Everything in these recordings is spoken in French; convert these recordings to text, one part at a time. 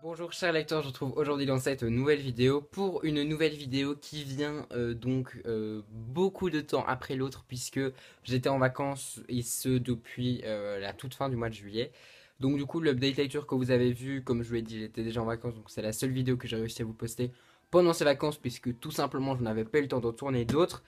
Bonjour chers lecteurs, je vous retrouve aujourd'hui dans cette nouvelle vidéo pour une nouvelle vidéo qui vient beaucoup de temps après l'autre puisque j'étais en vacances et ce depuis la toute fin du mois de juillet. Donc du coup l'update lecture que vous avez vu, comme je vous l'ai dit, j'étais déjà en vacances donc c'est la seule vidéo que j'ai réussi à vous poster pendant ces vacances puisque tout simplement je n'avais pas eu le temps d'en tourner d'autres.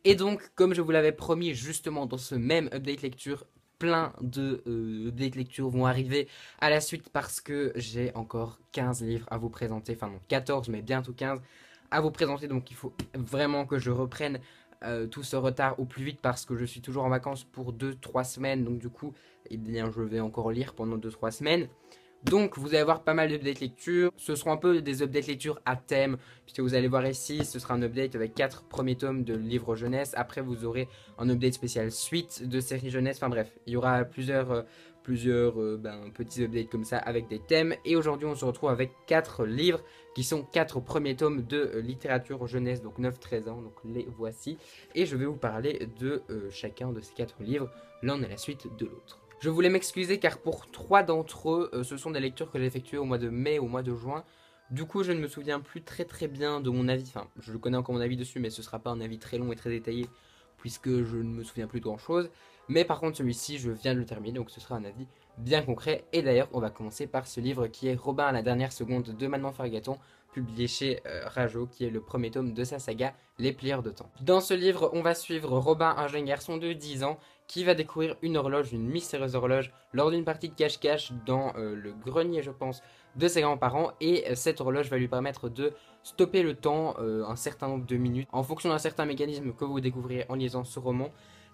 Et donc, comme je vous l'avais promis justement dans ce même update lecture, plein de update lecture vont arriver à la suite parce que j'ai encore 15 livres à vous présenter, enfin non 14 mais bientôt 15 à vous présenter, donc il faut vraiment que je reprenne tout ce retard au plus vite parce que je suis toujours en vacances pour 2-3 semaines, donc du coup eh bien, je vais encore lire pendant 2-3 semaines. Donc vous allez voir pas mal d'updates lecture, ce seront un peu des updates lecture à thème, puisque vous allez voir ici, ce sera un update avec 4 premiers tomes de livres jeunesse, après vous aurez un update spécial suite de série jeunesse, enfin bref, il y aura plusieurs petits updates comme ça avec des thèmes, et aujourd'hui on se retrouve avec 4 livres qui sont 4 premiers tomes de littérature jeunesse, donc 9-13 ans, donc les voici, et je vais vous parler de chacun de ces 4 livres, l'un à la suite de l'autre. Je voulais m'excuser car pour 3 d'entre eux, ce sont des lectures que j'ai effectuées au mois de mai, au mois de juin. Du coup, je ne me souviens plus très bien de mon avis. Enfin, je connais encore mon avis dessus, mais ce ne sera pas un avis très long et très détaillé, puisque je ne me souviens plus de grand chose. Mais par contre, celui-ci, je viens de le terminer, donc ce sera un avis bien concret. Et d'ailleurs, on va commencer par ce livre qui est Robin à la dernière seconde de Manon Fargaton, publié chez Rajo, qui est le premier tome de sa saga Les Plieurs de Temps. Dans ce livre, on va suivre Robin, un jeune garçon de 10 ans, qui va découvrir une horloge, une mystérieuse horloge, lors d'une partie de cache-cache dans le grenier, je pense, de ses grands-parents. Et cette horloge va lui permettre de stopper le temps un certain nombre de minutes, en fonction d'un certain mécanisme que vous découvrirez en lisant ce roman.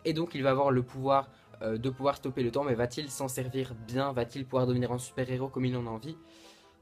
Et donc il va avoir le pouvoir de pouvoir stopper le temps, mais va-t-il s'en servir bien? Va-t-il pouvoir devenir un super-héros comme il en a envie?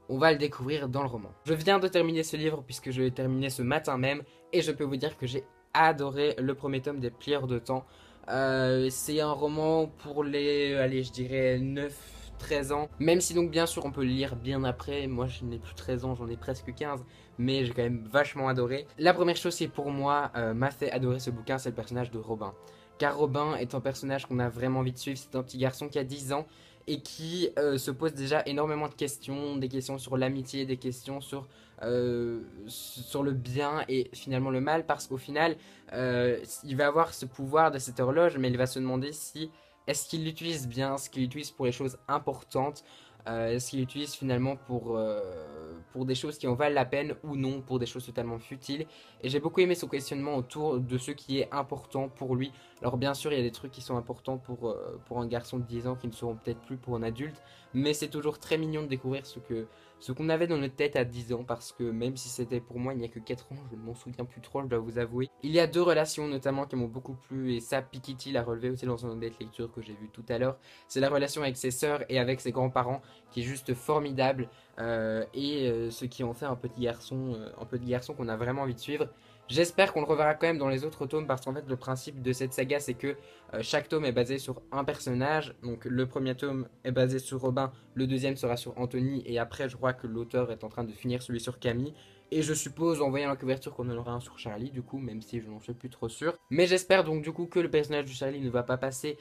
On va le découvrir dans le roman. Je viens de terminer ce livre puisque je l'ai terminé ce matin même, et je peux vous dire que j'ai adoré le premier tome des Plieurs de Temps. C'est un roman pour les, allez, je dirais 9-13 ans. Même si donc bien sûr on peut le lire bien après. Moi je n'ai plus 13 ans, j'en ai presque 15. Mais j'ai quand même vachement adoré. La première chose qui pour moi m'a fait adorer ce bouquin, c'est le personnage de Robin. Car Robin est un personnage qu'on a vraiment envie de suivre. C'est un petit garçon qui a 10 ans et qui se pose déjà énormément de questions. Des questions sur l'amitié, des questions sur le bien et finalement le mal. Parce qu'au final, il va avoir ce pouvoir de cette horloge, mais il va se demander si est-ce qu'il l'utilise bien, est-ce qu'il l'utilise pour les choses importantes, est-ce qu'il l'utilise finalement pour des choses qui en valent la peine ou non, pour des choses totalement futiles. Et j'ai beaucoup aimé son questionnement autour de ce qui est important pour lui. Alors bien sûr, il y a des trucs qui sont importants pour un garçon de 10 ans qui ne seront peut-être plus pour un adulte, mais c'est toujours très mignon de découvrir ce qu'on avait dans notre tête à 10 ans, parce que même si c'était pour moi il n'y a que 4 ans, je ne m'en souviens plus trop, je dois vous avouer. Il y a deux relations notamment qui m'ont beaucoup plu, et ça, Piketty l'a relevé aussi dans son update lecture que j'ai vu tout à l'heure. C'est la relation avec ses sœurs et avec ses grands-parents qui est juste formidable, ce qui en fait un petit garçon qu'on a vraiment envie de suivre. J'espère qu'on le reverra quand même dans les autres tomes parce qu'en fait le principe de cette saga c'est que chaque tome est basé sur un personnage. Donc le premier tome est basé sur Robin, le deuxième sera sur Anthony et après je crois que l'auteur est en train de finir celui sur Camille. Et je suppose en voyant la couverture qu'on en aura un sur Charlie du coup, même si je n'en suis plus trop sûr. Mais j'espère donc du coup que le personnage de Charlie ne va pas passer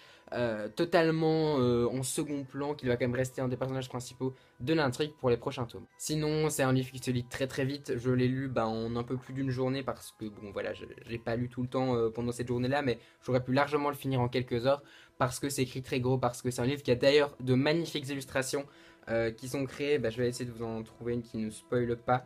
totalement en second plan, qu'il va quand même rester un des personnages principaux de l'intrigue pour les prochains tomes. Sinon, c'est un livre qui se lit très vite. Je l'ai lu en un peu plus d'une journée parce que, bon, voilà, j'ai pas lu tout le temps pendant cette journée-là, mais j'aurais pu largement le finir en quelques heures parce que c'est écrit très gros, parce que c'est un livre qui a d'ailleurs de magnifiques illustrations qui sont créées. Je vais essayer de vous en trouver une qui ne spoile pas.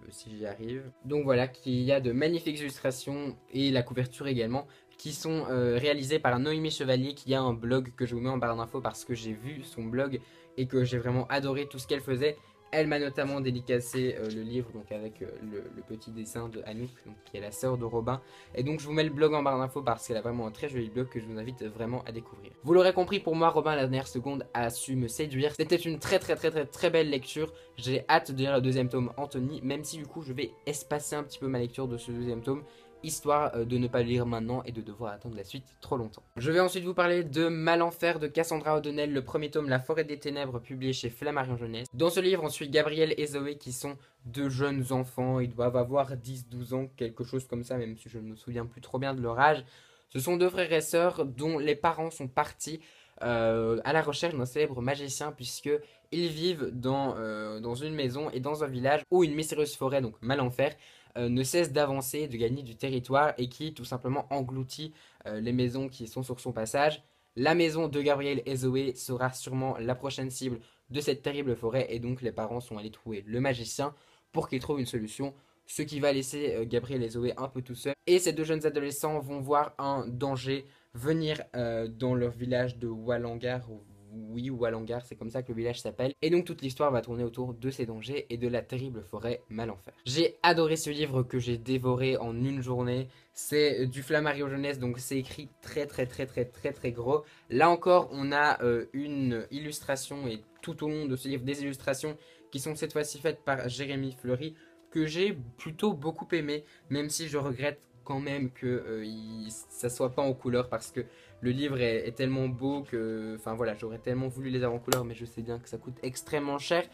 Si j'y arrive. Donc voilà, qu'il y a de magnifiques illustrations et la couverture également qui sont réalisées par Noémie Chevalier qui a un blog que je vous mets en barre d'infos parce que j'ai vu son blog et que j'ai vraiment adoré tout ce qu'elle faisait. Elle m'a notamment dédicacé le livre donc avec le petit dessin de Anouk, donc, qui est la sœur de Robin. Et donc je vous mets le blog en barre d'infos parce qu'elle a vraiment un très joli blog que je vous invite vraiment à découvrir. Vous l'aurez compris, pour moi Robin à la dernière seconde a su me séduire. C'était une très belle lecture. J'ai hâte de lire le deuxième tome Anthony, même si du coup je vais espacer un petit peu ma lecture de ce deuxième tome, histoire de ne pas le lire maintenant et de devoir attendre la suite trop longtemps. Je vais ensuite vous parler de Malenfer de Cassandra O'Donnell, le premier tome La Forêt des Ténèbres, publié chez Flammarion Jeunesse. Dans ce livre, on suit Gabriel et Zoé qui sont deux jeunes enfants, ils doivent avoir 10-12 ans, quelque chose comme ça, même si je ne me souviens plus trop bien de leur âge. Ce sont deux frères et sœurs dont les parents sont partis à la recherche d'un célèbre magicien puisque ils vivent dans une maison et dans un village où une mystérieuse forêt, donc Malenfer, ne cesse d'avancer, de gagner du territoire et qui tout simplement engloutit les maisons qui sont sur son passage. La maison de Gabriel et Zoé sera sûrement la prochaine cible de cette terrible forêt et donc les parents sont allés trouver le magicien pour qu'il trouve une solution, ce qui va laisser Gabriel et Zoé un peu tout seuls. Et ces deux jeunes adolescents vont voir un danger venir dans leur village de Wallangar. Oui, Wallangar, c'est comme ça que le village s'appelle. Et donc toute l'histoire va tourner autour de ces dangers et de la terrible forêt Malenfer. J'ai adoré ce livre que j'ai dévoré en une journée. C'est du Flammarion Jeunesse, donc c'est écrit très gros. Là encore, on a une illustration et tout au long de ce livre des illustrations qui sont cette fois-ci faites par Jérémy Fleury que j'ai plutôt beaucoup aimé, même si je regrette quand même que ça soit pas en couleur parce que le livre est tellement beau que, enfin voilà, j'aurais tellement voulu les avoir en couleur, mais je sais bien que ça coûte extrêmement cher.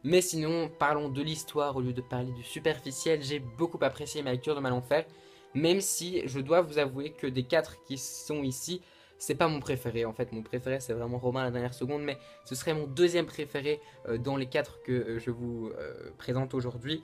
Mais sinon, parlons de l'histoire au lieu de parler du superficiel. J'ai beaucoup apprécié ma lecture de Malenfer, même si je dois vous avouer que des quatre qui sont ici, c'est pas mon préféré. En fait, mon préféré c'est vraiment Romain à la dernière seconde, mais ce serait mon deuxième préféré dans les quatre que je vous présente aujourd'hui,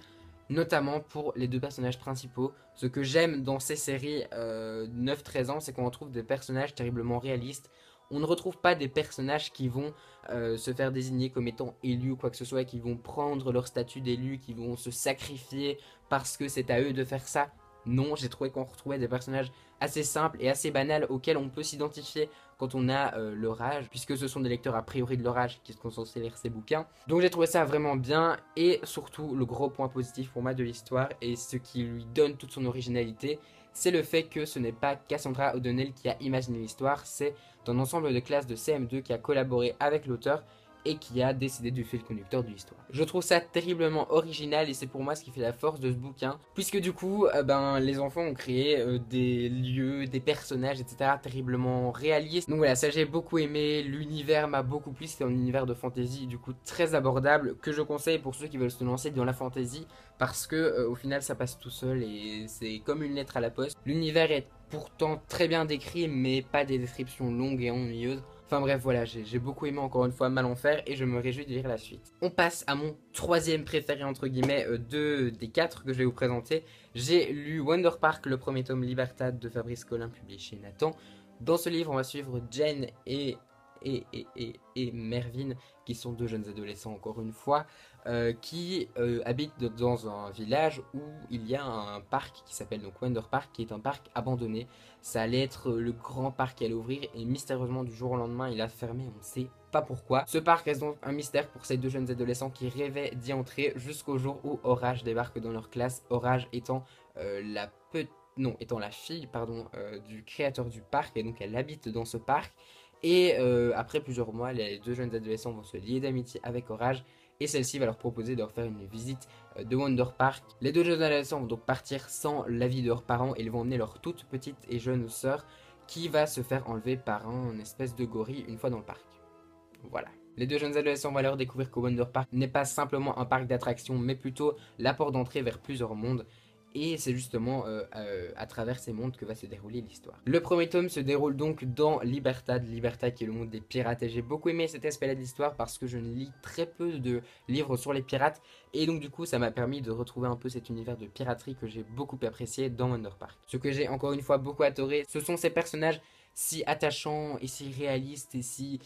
notamment pour les deux personnages principaux. Ce que j'aime dans ces séries 9-13 ans, c'est qu'on retrouve des personnages terriblement réalistes. On ne retrouve pas des personnages qui vont se faire désigner comme étant élus ou quoi que ce soit, qui vont prendre leur statut d'élu, qui vont se sacrifier parce que c'est à eux de faire ça. Non, j'ai trouvé qu'on retrouvait des personnages assez simples et assez banals auxquels on peut s'identifier quand on a leur âge, puisque ce sont des lecteurs a priori de leur âge qui sont censés lire ces bouquins. Donc j'ai trouvé ça vraiment bien, et surtout le gros point positif pour moi de l'histoire, et ce qui lui donne toute son originalité, c'est le fait que ce n'est pas Cassandra O'Donnell qui a imaginé l'histoire, c'est un ensemble de classes de CM2 qui a collaboré avec l'auteur et qui a décidé du fil conducteur de l'histoire. Je trouve ça terriblement original et c'est pour moi ce qui fait la force de ce bouquin, puisque du coup, les enfants ont créé des lieux, des personnages, etc. terriblement réalistes. Donc voilà, ça j'ai beaucoup aimé, l'univers m'a beaucoup plu, c'est un univers de fantasy du coup très abordable, que je conseille pour ceux qui veulent se lancer dans la fantasy, parce que au final ça passe tout seul et c'est comme une lettre à la poste. L'univers est pourtant très bien décrit, mais pas des descriptions longues et ennuyeuses. Enfin bref, voilà, j'ai beaucoup aimé encore une fois Malenfer et je me réjouis de lire la suite. On passe à mon troisième préféré entre guillemets des quatre que je vais vous présenter. J'ai lu Wonder Park, le premier tome Libertad de Fabrice Collin publié chez Nathan. Dans ce livre, on va suivre Jen et Mervyn, qui sont deux jeunes adolescents encore une fois, qui habitent dans un village où il y a un parc qui s'appelle donc Wonder Park, qui est un parc abandonné. Ça allait être le grand parc qui allait ouvrir et mystérieusement du jour au lendemain il a fermé, on ne sait pas pourquoi. Ce parc reste donc un mystère pour ces deux jeunes adolescents qui rêvaient d'y entrer jusqu'au jour où Orage débarque dans leur classe, Orage étant étant la fille du créateur du parc, et donc elle habite dans ce parc. Et après plusieurs mois, les deux jeunes adolescents vont se lier d'amitié avec Orage et celle-ci va leur proposer de leur faire une visite de Wonder Park. Les deux jeunes adolescents vont donc partir sans l'avis de leurs parents et ils vont emmener leur toute petite et jeune sœur qui va se faire enlever par un espèce de gorille une fois dans le parc. Voilà. Les deux jeunes adolescents vont alors découvrir que Wonder Park n'est pas simplement un parc d'attractions, mais plutôt la porte d'entrée vers plusieurs mondes. Et c'est justement à travers ces mondes que va se dérouler l'histoire. Le premier tome se déroule donc dans Libertad, Libertad qui est le monde des pirates. Et j'ai beaucoup aimé cet aspect-là de l'histoire parce que je ne lis très peu de livres sur les pirates. Et donc du coup ça m'a permis de retrouver un peu cet univers de piraterie que j'ai beaucoup apprécié dans Wonder Park. Ce que j'ai encore une fois beaucoup adoré, ce sont ces personnages si attachants et si réalistes et si...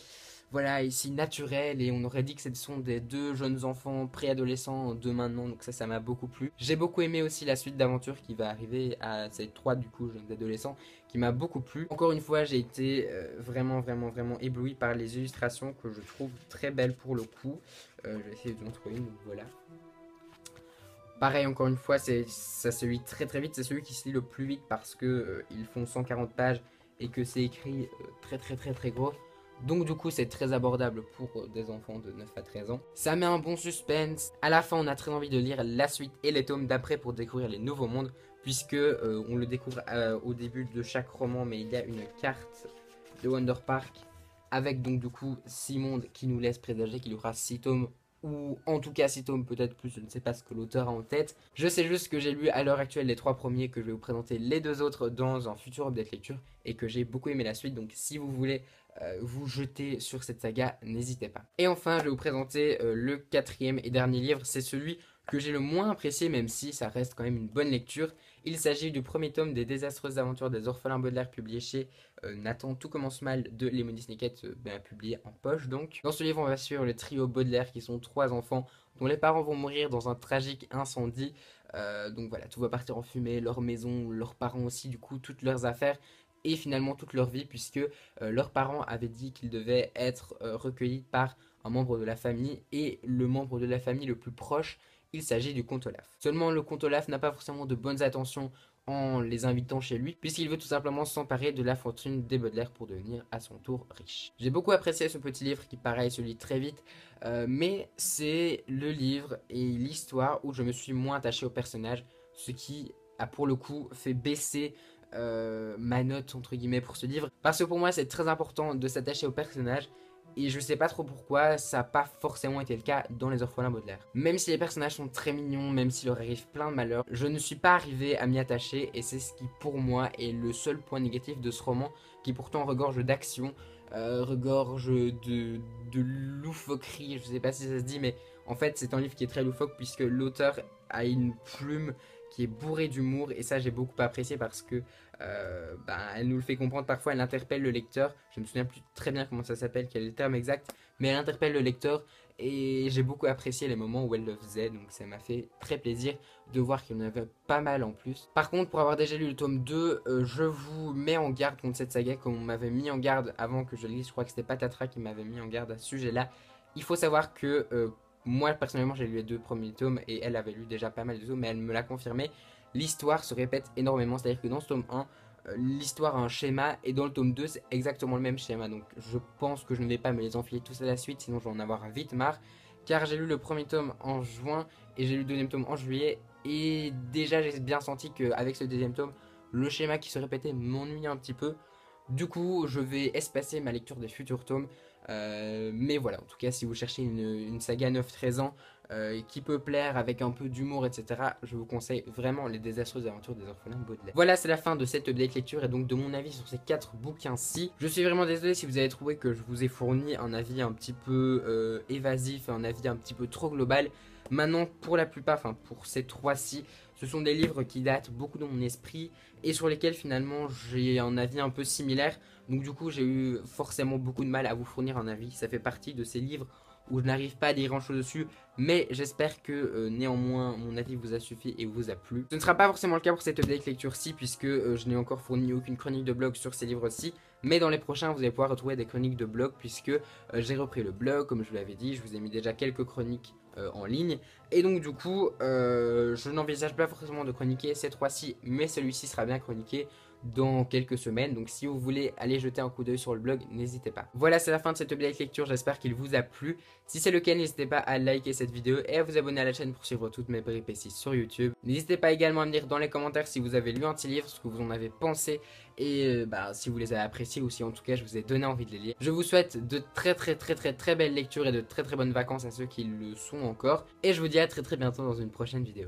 Voilà, ici naturel, et on aurait dit que ce sont des deux jeunes enfants préadolescents de maintenant, donc ça m'a beaucoup plu. J'ai beaucoup aimé aussi la suite d'aventure qui va arriver à ces trois du coup jeunes adolescents, qui m'a beaucoup plu. Encore une fois, j'ai été vraiment ébloui par les illustrations que je trouve très belles pour le coup. Je vais essayer de vous en trouver une, donc voilà. Pareil, encore une fois, ça se lit très vite, c'est celui qui se lit le plus vite parce que ils font 140 pages et que c'est écrit très gros. Donc du coup c'est très abordable pour des enfants de 9 à 13 ans. Ça met un bon suspense. À la fin on a très envie de lire la suite et les tomes d'après pour découvrir les nouveaux mondes. Puisque on le découvre au début de chaque roman, mais il y a une carte de Wonder Park. Avec donc du coup 6 mondes qui nous laissent présager qu'il y aura 6 tomes. Ou en tout cas 6 tomes, peut-être plus, je ne sais pas ce que l'auteur a en tête. Je sais juste que j'ai lu à l'heure actuelle les 3 premiers, que je vais vous présenter les 2 autres dans un futur update lecture. Et que j'ai beaucoup aimé la suite, donc si vous voulez vous jeter sur cette saga, n'hésitez pas. Et enfin, je vais vous présenter le quatrième et dernier livre. C'est celui que j'ai le moins apprécié, même si ça reste quand même une bonne lecture. Il s'agit du premier tome des désastreuses aventures des orphelins Baudelaire, publié chez Nathan. Tout commence mal de Lemony Snicket, publié en poche donc. Dans ce livre, on va suivre le trio Baudelaire, qui sont 3 enfants dont les parents vont mourir dans un tragique incendie. Donc voilà, tout va partir en fumée, leur maison, leurs parents aussi, du coup, toutes leurs affaires et finalement toute leur vie, puisque leurs parents avaient dit qu'ils devaient être recueillis par un membre de la famille, et le membre de la famille le plus proche, il s'agit du comte Olaf. Seulement le comte Olaf n'a pas forcément de bonnes intentions en les invitant chez lui, puisqu'il veut tout simplement s'emparer de la fortune des Baudelaire pour devenir à son tour riche. J'ai beaucoup apprécié ce petit livre qui, pareil, se lit très vite, mais c'est le livre et l'histoire où je me suis moins attaché au personnage, ce qui a pour le coup fait baisser ma note entre guillemets pour ce livre, parce que pour moi c'est très important de s'attacher au personnage, et je sais pas trop pourquoi ça n'a pas forcément été le cas dans Les Orphelins Baudelaire. Même si les personnages sont très mignons, même s'il leur arrive plein de malheurs, je ne suis pas arrivé à m'y attacher, et c'est ce qui pour moi est le seul point négatif de ce roman, qui pourtant regorge d'action, regorge de loufoquerie, je sais pas si ça se dit, mais en fait c'est un livre qui est très loufoque puisque l'auteur a une plume qui est bourrée d'humour, et ça j'ai beaucoup apprécié parce que elle nous le fait comprendre parfois, elle interpelle le lecteur, je me souviens plus très bien comment ça s'appelle, quel est le terme exact, mais elle interpelle le lecteur, et j'ai beaucoup apprécié les moments où elle le faisait, donc ça m'a fait très plaisir de voir qu'il y en avait pas mal en plus. Par contre, pour avoir déjà lu le tome 2, je vous mets en garde contre cette saga, comme on m'avait mis en garde avant que je le lise, je crois que c'était Patatra qui m'avait mis en garde à ce sujet-là. Il faut savoir que moi personnellement j'ai lu les 2 premiers tomes, et elle avait lu déjà pas mal de tomes, mais elle me l'a confirmé. L'histoire se répète énormément, c'est à dire que dans ce tome 1 l'histoire a un schéma, et dans le tome 2 c'est exactement le même schéma, donc je pense que je ne vais pas me les enfiler tous à la suite, sinon je vais en avoir vite marre, car j'ai lu le premier tome en juin et j'ai lu le deuxième tome en juillet, et déjà j'ai bien senti qu'avec ce deuxième tome le schéma qui se répétait m'ennuyait un petit peu. Du coup, je vais espacer ma lecture des futurs tomes. Mais voilà, en tout cas, si vous cherchez une saga 9-13 ans qui peut plaire avec un peu d'humour, etc., je vous conseille vraiment Les désastreuses aventures des orphelins Baudelaire. Voilà, c'est la fin de cette update lecture et donc de mon avis sur ces 4 bouquins-ci. Je suis vraiment désolé si vous avez trouvé que je vous ai fourni un avis un petit peu évasif, un avis un petit peu trop global. Maintenant, pour la plupart, enfin pour ces 3-ci, ce sont des livres qui datent beaucoup de mon esprit et sur lesquels finalement j'ai un avis un peu similaire. Donc du coup j'ai eu forcément beaucoup de mal à vous fournir un avis. Ça fait partie de ces livres où je n'arrive pas à dire grand chose dessus, mais j'espère que néanmoins mon avis vous a suffi et vous a plu. Ce ne sera pas forcément le cas pour cette update lecture-ci, puisque je n'ai encore fourni aucune chronique de blog sur ces livres-ci, mais dans les prochains vous allez pouvoir retrouver des chroniques de blog, puisque j'ai repris le blog, comme je vous l'avais dit, je vous ai mis déjà quelques chroniques en ligne, et donc du coup je n'envisage pas forcément de chroniquer ces 3-ci, mais celui-ci sera bien chroniqué dans quelques semaines, donc si vous voulez aller jeter un coup d'œil sur le blog, n'hésitez pas. Voilà, c'est la fin de cette update lecture, j'espère qu'il vous a plu. Si c'est le cas, n'hésitez pas à liker cette vidéo et à vous abonner à la chaîne pour suivre toutes mes péripéties sur YouTube. N'hésitez pas également à me dire dans les commentaires si vous avez lu un petit livre, ce que vous en avez pensé, et si vous les avez appréciés ou si en tout cas je vous ai donné envie de les lire. Je vous souhaite de très belles lectures et de très bonnes vacances à ceux qui le sont encore, et je vous dis à très bientôt dans une prochaine vidéo.